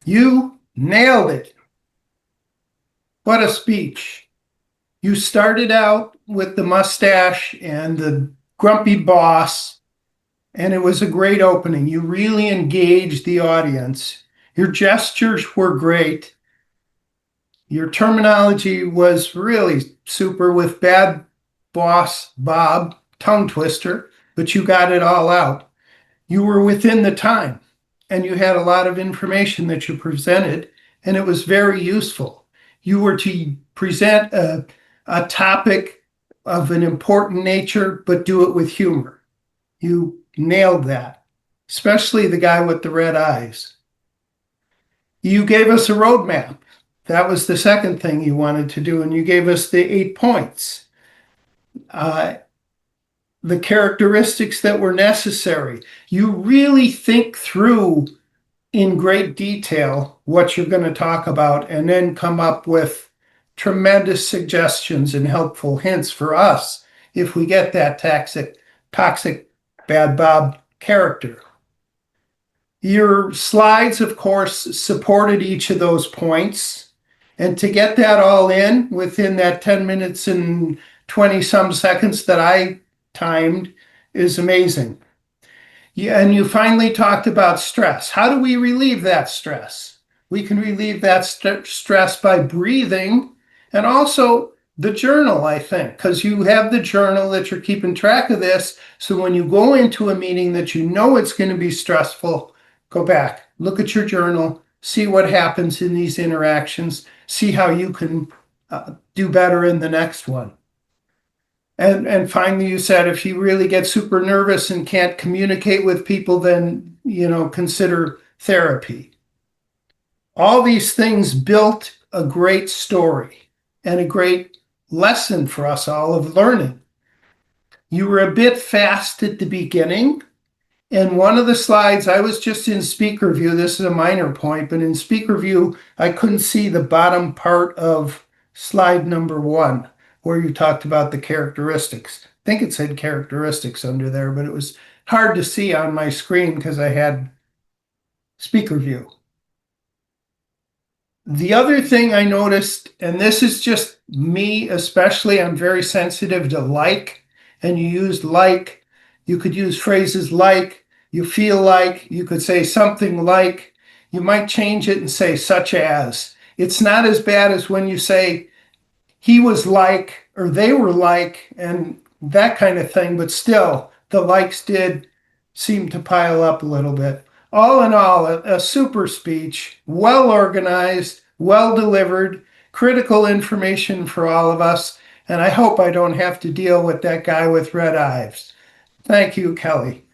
You nailed it. What a speech. You started out with the mustache and the grumpy boss, and it was a great opening. You really engaged the audience. Your gestures were great. Your terminology was really super with bad boss Bob, tongue twister, but you got it all out. You were within the time and you had a lot of information that you presented, and it was very useful. You were to present a topic of an important nature, but do it with humor. You nailed that, especially the guy with the red eyes. You gave us a roadmap. That was the second thing you wanted to do, and you gave us the 8 points. The characteristics that were necessary. You really think through in great detail what you're going to talk about and then come up with tremendous suggestions and helpful hints for us if we get that toxic bad Bob character. Your slides, of course, supported each of those points. And to get that all in within that 10 minutes and 20 some seconds that I timed is amazing. Yeah, and you finally talked about stress. How do we relieve that stress? We can relieve that stress by breathing and also the journal, I think, because you have the journal that you're keeping track of this. So when you go into a meeting that you know it's going to be stressful, go back, look at your journal, see what happens in these interactions, see how you can do better in the next one. And finally, you said if you really get super nervous and can't communicate with people, then, consider therapy. All these things built a great story and a great lesson for us all of learning. You were a bit fast at the beginning. And one of the slides, I was just in speaker view. This is a minor point, but in speaker view, I couldn't see the bottom part of slide number 1, where you talked about the characteristics. I think it said characteristics under there, but it was hard to see on my screen because I had speaker view. The other thing I noticed, and this is just me especially, I'm very sensitive to like, and you used like. You could use phrases like, you feel like, you could say something like, you might change it and say such as. It's not as bad as when you say he was like, or they were like, and that kind of thing, but still, the likes did seem to pile up a little bit. All in all, a super speech, well organized, well delivered, critical information for all of us, and I hope I don't have to deal with that guy with red eyes. Thank you, Kelly.